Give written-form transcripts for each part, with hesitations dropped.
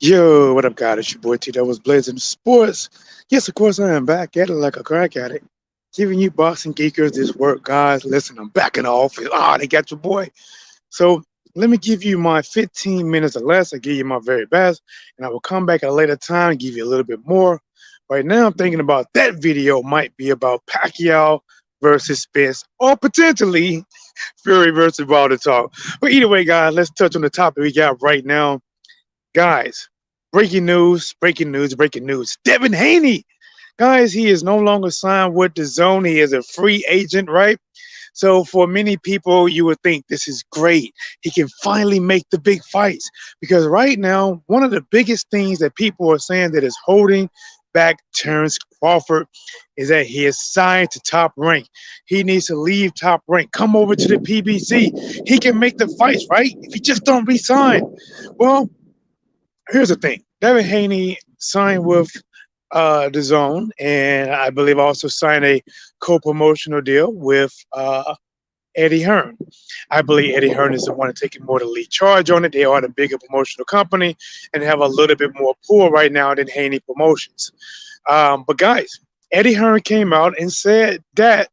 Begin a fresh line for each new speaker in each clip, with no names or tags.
Yo, what up, guys? It's your boy T. That was Blazing Sports. Yes, of course, I am back at it like a crack addict, giving you boxing geekers this work, guys. Listen, I'm back in the office. They got your boy. So let me give you my 15 minutes or less. I give you my very best, and I will come back at a later time and give you a little bit more. Right now, I'm thinking about that video might be about Pacquiao versus Spence, or potentially Fury versus Wilder talk. But either way, guys, let's touch on the topic we got right now. Guys, breaking news, breaking news, breaking news. Devin Haney, guys, he is no longer signed with the zone. He is a free agent, right? So for many people, you would think this is great. He can finally make the big fights because right now, one of the biggest things that people are saying that is holding back Terrence Crawford is that he is signed to Top Rank. He needs to leave Top Rank, come over to the PBC. He can make the fights, right? If he just don't resign. Well, here's the thing. Devin Haney signed with the Zone, and I believe also signed a co-promotional deal with Eddie Hearn. I believe Eddie Hearn is the one taking more the lead charge on it. They are the bigger promotional company and have a little bit more pull right now than Haney Promotions. But guys, Eddie Hearn came out and said that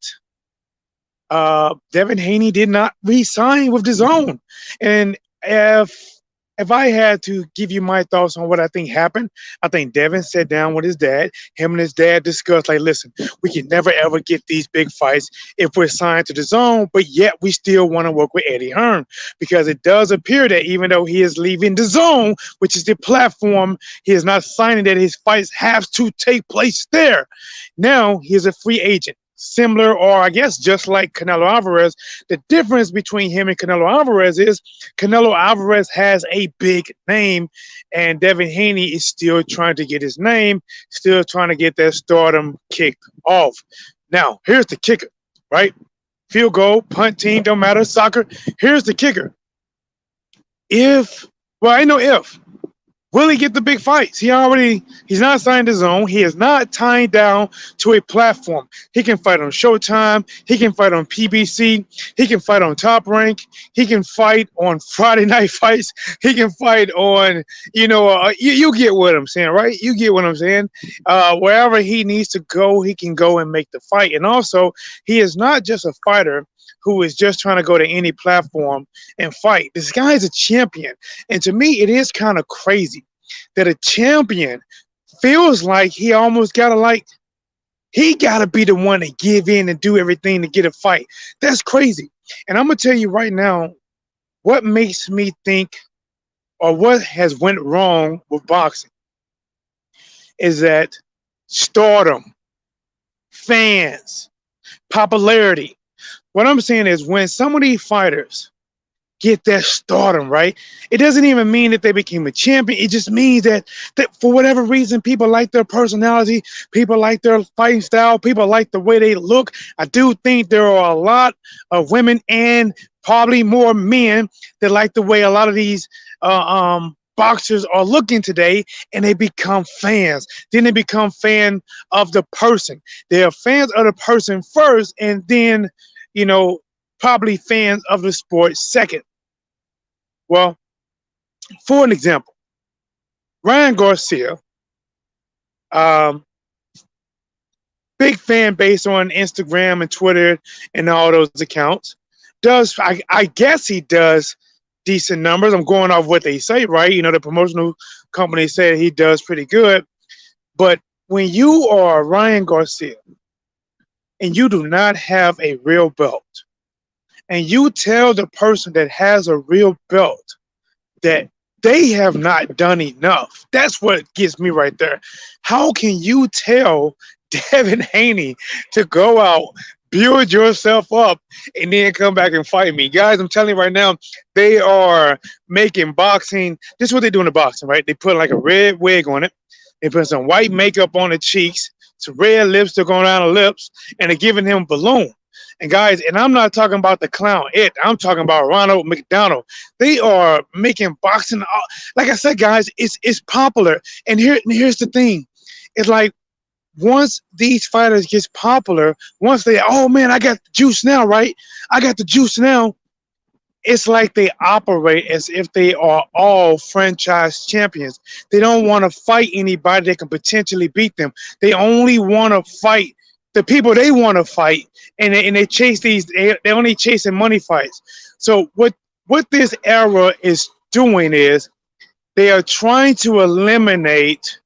Devin Haney did not re-sign with the Zone, and if I had to give you my thoughts on what I think happened, I think Devin sat down with his dad. Him and his dad discussed, like, listen, we can never ever get these big fights if we're signed to the zone, but yet we still want to work with Eddie Hearn because it does appear that even though he is leaving the zone, which is the platform, he is not signing that his fights have to take place there. Now he is a free agent. Similar, or I guess just like Canelo Alvarez, the difference between him and Canelo Alvarez is Canelo Alvarez has a big name, and Devin Haney is still trying to get his name, still trying to get that stardom kicked off. Now, here's the kicker, right? Field goal, punt team, don't matter, soccer. Here's the kicker. I know if. Will he get the big fights? He's not signed his own. He is not tied down to a platform. He can fight on Showtime. He can fight on PBC. He can fight on Top Rank. He can fight on Friday Night Fights. He can fight on, you get what I'm saying, right? You get what I'm saying. Wherever he needs to go, he can go and make the fight. And also, he is not just a fighter who is just trying to go to any platform and fight. This guy is a champion. And to me, it is kind of crazy that a champion feels like he almost he got to be the one to give in and do everything to get a fight. That's crazy. And I'm going to tell you right now, what makes me think or what has went wrong with boxing is that stardom, fans, popularity. What I'm saying is when some of these fighters get that stardom, right? It doesn't even mean that they became a champion. It just means that for whatever reason, people like their personality, people like their fighting style, people like the way they look. I do think there are a lot of women and probably more men that like the way a lot of these boxers are looking today, and they become fans. Then they become fan of the person. They are fans of the person first, and then probably fans of the sport second. Well, for an example, Ryan Garcia, big fan base on Instagram and Twitter and all those accounts, I guess he does decent numbers. I'm going off what they say, right? The promotional company said he does pretty good. But when you are Ryan Garcia and you do not have a real belt, and you tell the person that has a real belt that they have not done enough, that's what gets me right there. How can you tell Devin Haney to go out, build yourself up, and then come back and fight me? Guys, I'm telling you right now, they are making boxing. This is what they do in the boxing, right? They put like a red wig on it. They put some white makeup on the cheeks, some red lipstick on around the lips, and they're giving him a balloon. And guys, and I'm not talking about the clown, I'm talking about Ronald McDonald. They are making boxing, like I said, guys, it's popular. And here's the thing. It's like once these fighters get popular, once they, oh man, I got the juice now, right? I got the juice now. it's like they operate as if they are all franchise champions. They don't want to fight anybody that can potentially beat them. They only want to fight the people they want to fight, and they chase these. They only chasing money fights. So what this era is doing is they are trying to eliminate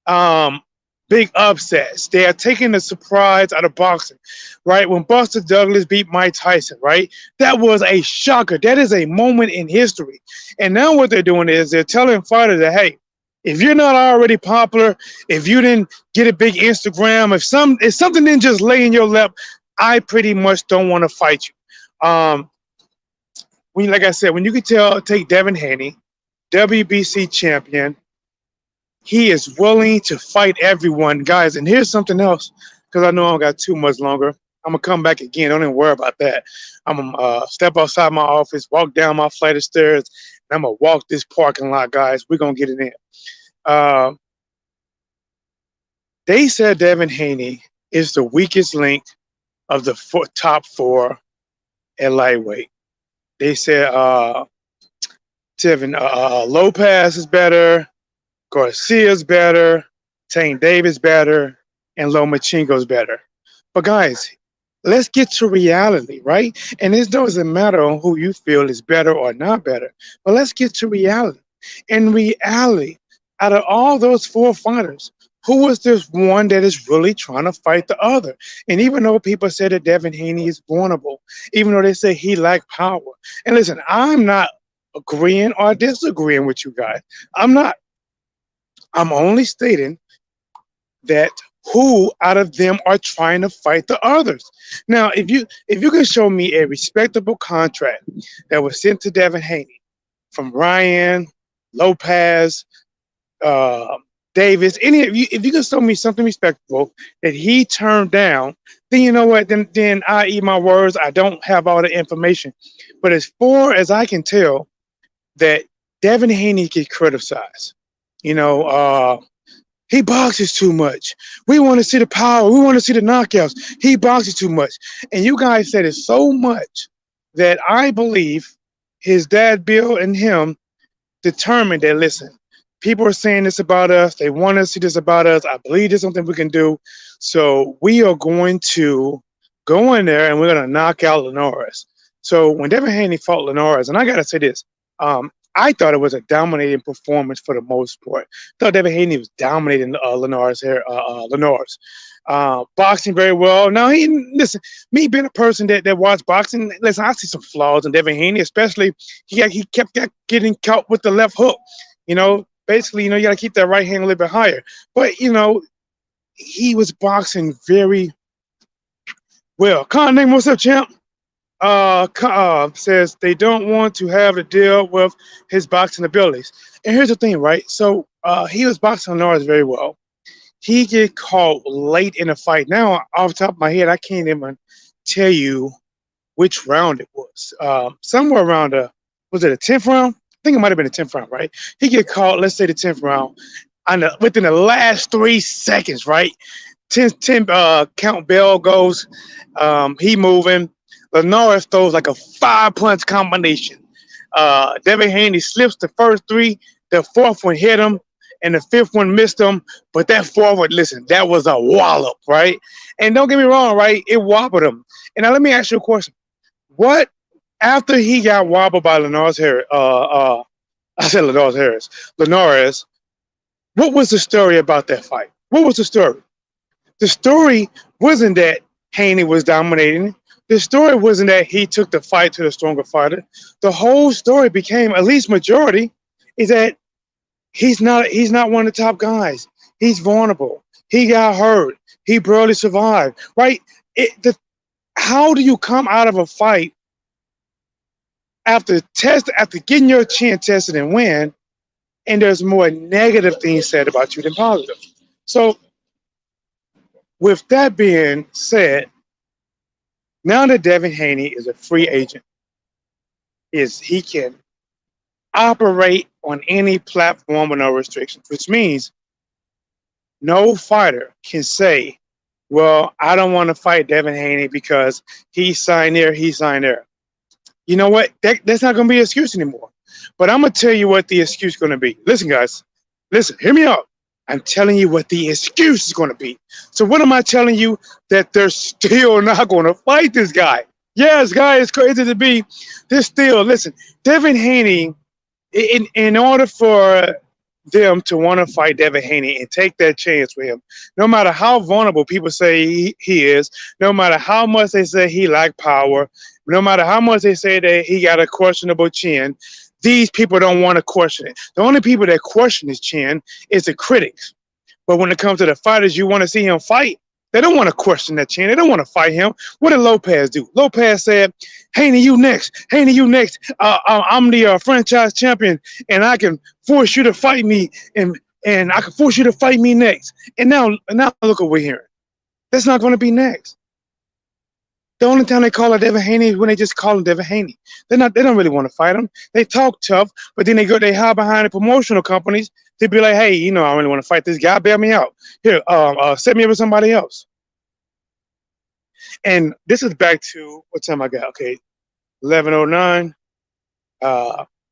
um, big upsets. They are taking the surprise out of boxing, right? When Buster Douglas beat Mike Tyson, right? That was a shocker. That is a moment in history. And now what they're doing is they're telling fighters that, hey, if you're not already popular, if you didn't get a big Instagram, if something didn't just lay in your lap, I pretty much don't want to fight you. Like I said, when you can take Devin Haney, WBC champion, he is willing to fight everyone, guys. And here's something else, because I know I don't got too much longer. I'm gonna come back again. Don't even worry about that. I'm gonna step outside my office, walk down my flight of stairs, and I'm gonna walk this parking lot, guys. We're gonna get it in. Uh, they said Devin Haney is the weakest link of the top four at lightweight. They said Devin Lopez is better. Garcia's better, Tank Davis better, and Lomachenko's better. But guys, let's get to reality, right? And it doesn't matter on who you feel is better or not better. But let's get to reality. In reality, out of all those four fighters, who was this one that is really trying to fight the other? And even though people say that Devin Haney is vulnerable, even though they say he lacked power. And listen, I'm not agreeing or disagreeing with you guys. I'm not. I'm only stating that who out of them are trying to fight the others. Now, if you can show me a respectable contract that was sent to Devin Haney from Ryan, Lopez, uh, Davis, any of you, if you can show me something respectable that he turned down, then you know what? Then I eat my words. I don't have all the information, but as far as I can tell, that Devin Haney get criticized. You know, he boxes too much. We want to see the power. We want to see the knockouts. He boxes too much. And you guys said it so much that I believe his dad, Bill, and him determined that, listen, people are saying this about us. They want to see this about us. I believe there's something we can do. So we are going to go in there and we're going to knock out Linares. So when Devin Haney fought Linares, and I got to say this, I thought it was a dominating performance for the most part. I thought Devin Haney was dominating Linares here. Linares boxing very well. Now listen, me being a person that watched boxing, listen, I see some flaws in Devin Haney, especially he kept getting caught with the left hook. You know, basically, you got to keep that right hand a little bit higher. But he was boxing very well. Con name, what's up, champ? Says they don't want to have to deal with his boxing abilities. And here's the thing, right? So he was boxing Linares very well. He get caught late in the fight. Now, off the top of my head, I can't even tell you which round it was. Somewhere around was it a 10th round? I think it might have been a 10th round, right? He get caught, let's say the 10th round, within the last 3 seconds, right? 10 count bell goes. He moving. Linares throws like a 5-punch combination. Devin Haney slips the first 3. The 4th one hit him, and the 5th one missed him. But that 4th one, listen, that was a wallop, right? And don't get me wrong, right? It wobbled him. And now let me ask you a question. What, after he got wobbled by Linares Harris, I said Linares Harris, Linares, what was the story about that fight? What was the story? The story wasn't that Haney was dominating. The story wasn't that he took the fight to the stronger fighter. The whole story became, at least majority, is that he's not one of the top guys. He's vulnerable. He got hurt. He barely survived. Right? How do you come out of a fight after getting your chin tested and win, and there's more negative things said about you than positive? So, with that being said, now that Devin Haney is a free agent, he can operate on any platform with no restrictions, which means no fighter can say, well, I don't want to fight Devin Haney because he signed there, he signed there. You know what? That's not going to be an excuse anymore. But I'm going to tell you what the excuse is going to be. Listen, guys. Listen, hear me out. I'm telling you what the excuse is going to be. So what am I telling you? That they're still not going to fight this guy. Yes, guy, it's crazy to be. They're still, listen, Devin Haney, in order for them to want to fight Devin Haney and take that chance with him, no matter how vulnerable people say he is, no matter how much they say he lack power, no matter how much they say that he got a questionable chin, these people don't want to question it. The only people that question his chin is the critics. But when it comes to the fighters you want to see him fight, they don't want to question that chin. They don't want to fight him. What did Lopez do? Lopez said, Haney, you next. Haney, you next. I'm the franchise champion, and I can force you to fight me, and I can force you to fight me next. And now look what we're hearing. That's not going to be next. The only time they call it Devin Haney is when they just call him Devin Haney. They don't really want to fight him. They talk tough, but then they hide behind the promotional companies to be like, hey, I don't really want to fight this guy. Bail me out. Here, set me up with somebody else. And this is back to what time I got? Okay, 11:09.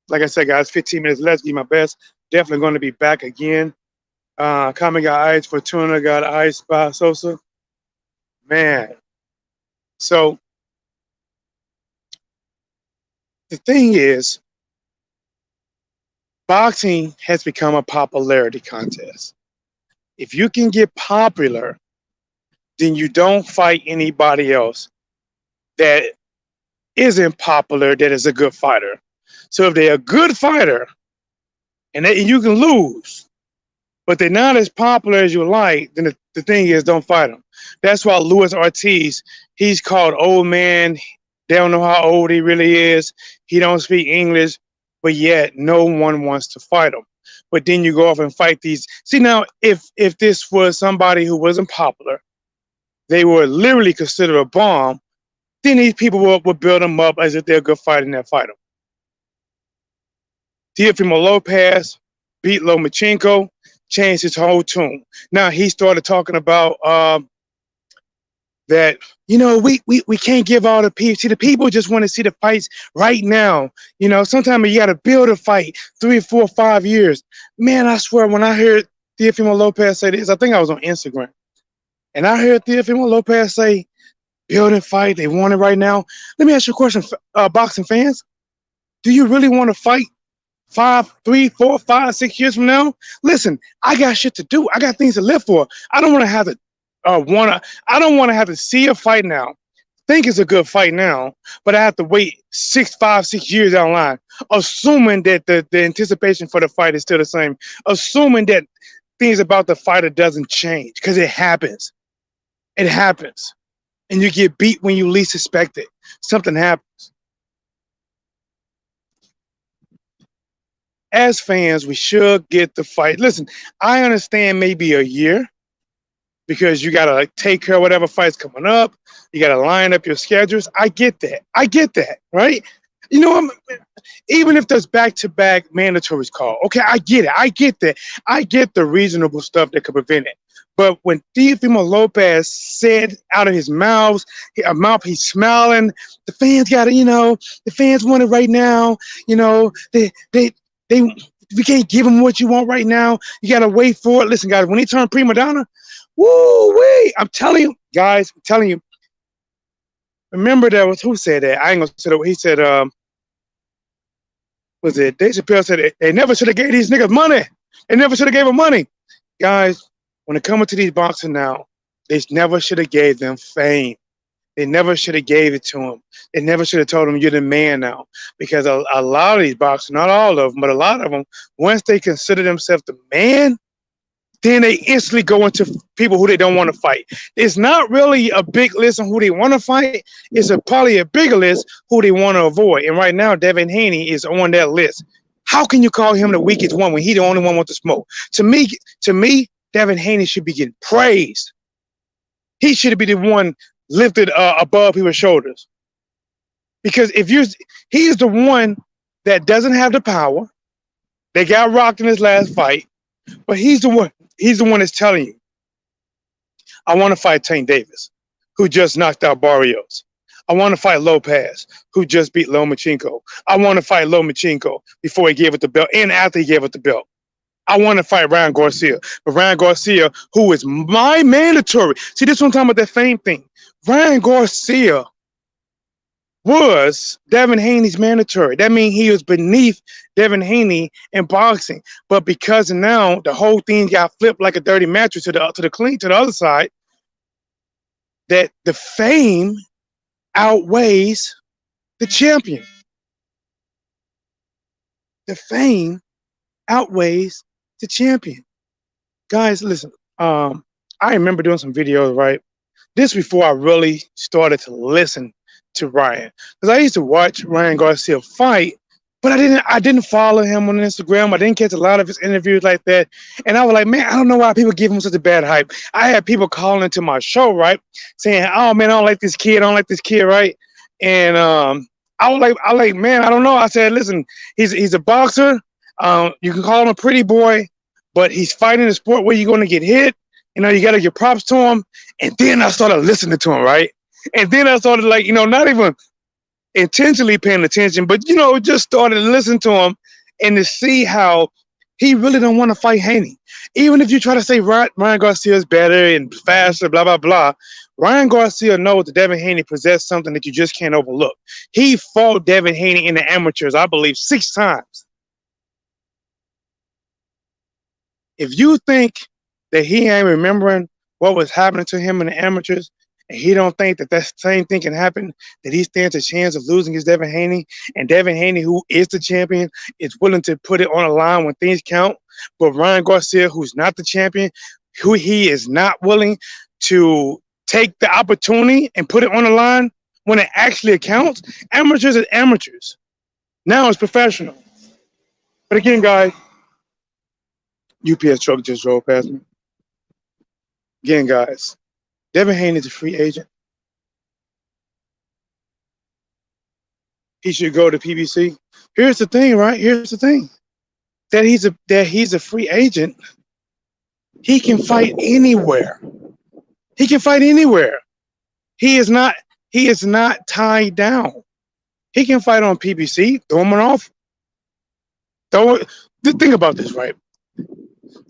Like I said, guys, 15 minutes left. Give my best. Definitely going to be back again. Kami got ice. Fortuna got ice by Sosa. Man. So the thing is, boxing has become a popularity contest. If you can get popular, then you don't fight anybody else that isn't popular that is a good fighter. So if they're a good fighter and you can lose, but they're not as popular as you like, then the thing is, don't fight them. That's why Luis Ortiz, he's called old man. They don't know how old he really is. He don't speak English, but yet no one wants to fight him. But then you go off and fight these. See, now, if this was somebody who wasn't popular, they were literally considered a bomb, then these people would build them up as if they're a good fighter and they'll fight them. Teofimo Lopez beat Lomachenko, changed his whole tune. Now he started talking about that, we can't give all the people. See, the people just want to see the fights right now. Sometimes you got to build a fight 3, 4, 5 years. Man, I swear, when I heard Teofimo Lopez say this, I think I was on Instagram, and I heard Teofimo Lopez say, building fight, they want it right now. Let me ask you a question, boxing fans. Do you really want to fight 5, 3, 4, 5, 6 years from now? Listen, I got shit to do. I got things to live for. I don't want to have to I don't want to have to see a fight now, think it's a good fight now, but I have to wait 5, 6 years down the line, assuming that the anticipation for the fight is still the same, assuming that things about the fighter doesn't change, because it happens. It happens. And you get beat when you least expect it. Something happens. As fans, we should get the fight. Listen, I understand maybe a year, because you got to take care of whatever fight's coming up. You got to line up your schedules. I get that, right? Even if there's back-to-back mandatories called, okay, I get it. I get that. I get the reasonable stuff that could prevent it. But when Teofimo Lopez said out of his mouth, he's smiling, the fans got it, the fans want it right now. We can't give them what you want right now. You got to wait for it. Listen, guys, when he turned prima donna, woo-wee, I'm telling you, guys, remember that was, who said that? I ain't going to say that. He said, was it Dave Chappelle said, they never should have gave these niggas money. They never should have gave them money. Guys, when it comes to these boxing now, they never should have gave them fame. They never should have gave it to them. They never should have told them you're the man now. Because a lot of these boxers, not all of them, but a lot of them, once they consider themselves the man, then they instantly go into people who they don't want to fight. It's not really a big list on who they want to fight. It's probably a bigger list who they want to avoid. And right now, Devin Haney is on that list. How can you call him the weakest one when he the only one with the smoke? To me, Devin Haney should be getting praised. He should be the one lifted above people's shoulders. Because he is the one that doesn't have the power. They got rocked in his last fight, but he's the one that's telling you, I want to fight Tank Davis, who just knocked out Barrios. I want to fight Lopez, who just beat Lomachenko. I want to fight Lomachenko before he gave it the belt and after he gave it the belt. I want to fight Ryan Garcia. But Ryan Garcia, who is my mandatory. See, this one time about that fame thing. Ryan Garcia was Devin Haney's mandatory. That means he was beneath Devin Haney in boxing. But because now the whole thing got flipped like a dirty mattress to the other side, that the fame outweighs the champion. The fame outweighs the champion. Guys, listen. I remember doing some videos, right? This before I really started to listen to Ryan, because I used to watch Ryan Garcia fight, but I didn't follow him on Instagram. I didn't catch a lot of his interviews like that, and I was like, man, I don't know why people give him such a bad hype. I had people calling into my show, right, saying, oh man, I don't like this kid, right, and I was like, man, I don't know. I said, listen, he's a boxer. You can call him a pretty boy, but he's fighting a sport where you're going to get hit. You know, you got to give props to him. And then I started listening to him, right? And then I started, like, you know, not even intentionally paying attention, but, you know, just started listening to him and to see how he really don't want to fight Haney. Even if you try to say Ryan Garcia is better and faster, blah, blah, blah, Ryan Garcia knows that Devin Haney possessed something that you just can't overlook. He fought Devin Haney in the amateurs, I believe, 6 times. If you think that he ain't remembering what was happening to him in the amateurs, and he don't think that same thing can happen, that he stands a chance of losing against Devin Haney, and Devin Haney, who is the champion, is willing to put it on a line when things count, but Ryan Garcia, who's not the champion, who he is not willing to take the opportunity and put it on the line when it actually counts. Amateurs are amateurs. Now it's professional. But again, guys, UPS truck just drove past me. Again, guys, Devin Haney is a free agent. He should go to PBC. Here's the thing, right? Here's the thing. That he's a free agent. He can fight anywhere. He can fight anywhere. He is not tied down. He can fight on PBC, throw him off. Think about this, right?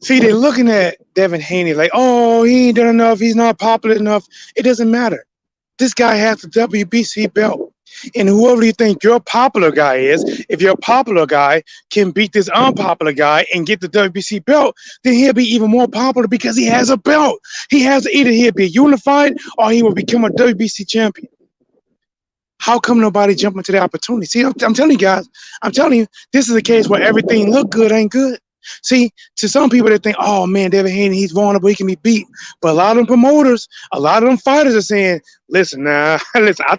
See, they're looking at Devin Haney like, oh, he ain't done enough. He's not popular enough. It doesn't matter. This guy has the WBC belt. And whoever you think your popular guy is, if your popular guy can beat this unpopular guy and get the WBC belt, then he'll be even more popular because he has a belt. Either he'll be unified or he will become a WBC champion. How come nobody jumping to the opportunity? See, I'm telling you guys, this is a case where everything look good ain't good. See, to some people that think, oh man, Devin Haney, he's vulnerable, he can be beat. But a lot of them promoters, a lot of them fighters are saying, listen, I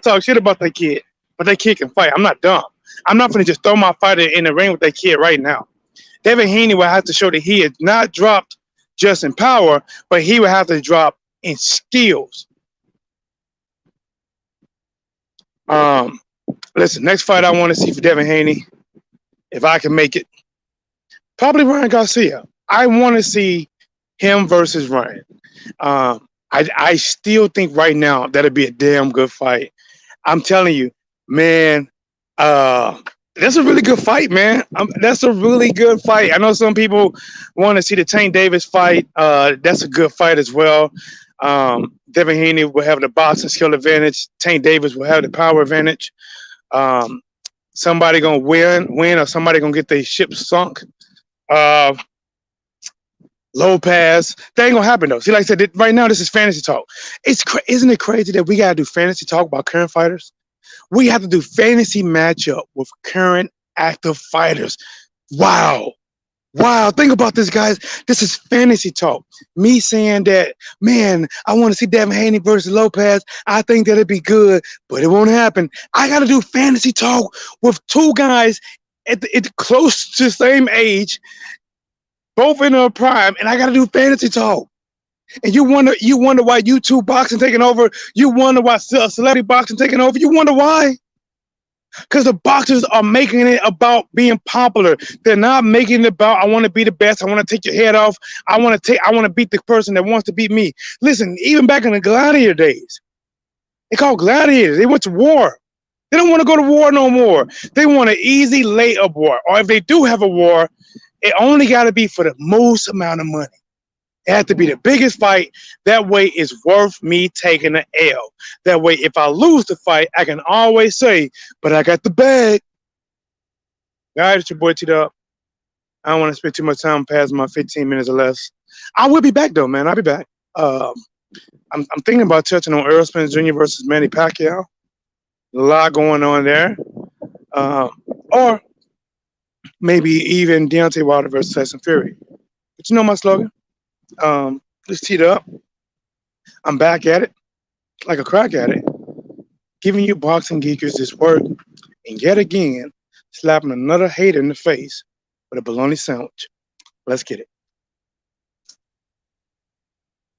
talk shit about that kid, but that kid can fight. I'm not dumb. I'm not going to just throw my fighter in the ring with that kid right now. Devin Haney will have to show that he is not dropped just in power, but he will have to drop in skills. Listen, next fight I want to see for Devin Haney, if I can make it, probably Ryan Garcia. I want to see him versus Ryan. I still think right now that'd be a damn good fight. I'm telling you, man, that's a really good fight, man. That's a really good fight. I know some people want to see the Tank Davis fight. That's a good fight as well. Devin Haney will have the boxing skill advantage. Tank Davis will have the power advantage. Somebody gonna win, or somebody gonna get their ship sunk. Lopez, that ain't gonna happen though. See, like I said, right now this is fantasy talk. Isn't it crazy that we gotta do fantasy talk about current fighters? We have to do fantasy matchup with current active fighters. Wow. Think about this, guys. This is fantasy talk. Me saying that, man, I want to see Devin Haney versus Lopez. I think that'd be good, but it won't happen. I got to do fantasy talk with 2 guys at close to the same age, both in their prime, and I got to do fantasy talk. And you wonder why YouTube boxing taking over. You wonder why celebrity boxing taking over. You wonder why? Because the boxers are making it about being popular. They're not making it about, I want to be the best. I want to take your head off. I want to beat the person that wants to beat me. Listen, even back in the gladiator days, They call gladiators. They went to war. They don't want to go to war no more. They want an easy layup war. Or if they do have a war, it only got to be for the most amount of money. It had to be the biggest fight. That way it's worth me taking the L. That way, if I lose the fight, I can always say, but I got the bag. Guys, it's your boy T-Dub. I don't want to spend too much time past my 15 minutes or less. I will be back, though, man. I'll be back. I'm thinking about touching on Errol Spence Jr. versus Manny Pacquiao. A lot going on there. Or maybe even Deontay Wilder versus Tyson Fury. But you know my slogan? Let's tee it up. I'm back at it, like a crack at it, giving you boxing geekers this work, and yet again, slapping another hater in the face with a bologna sandwich. Let's get it.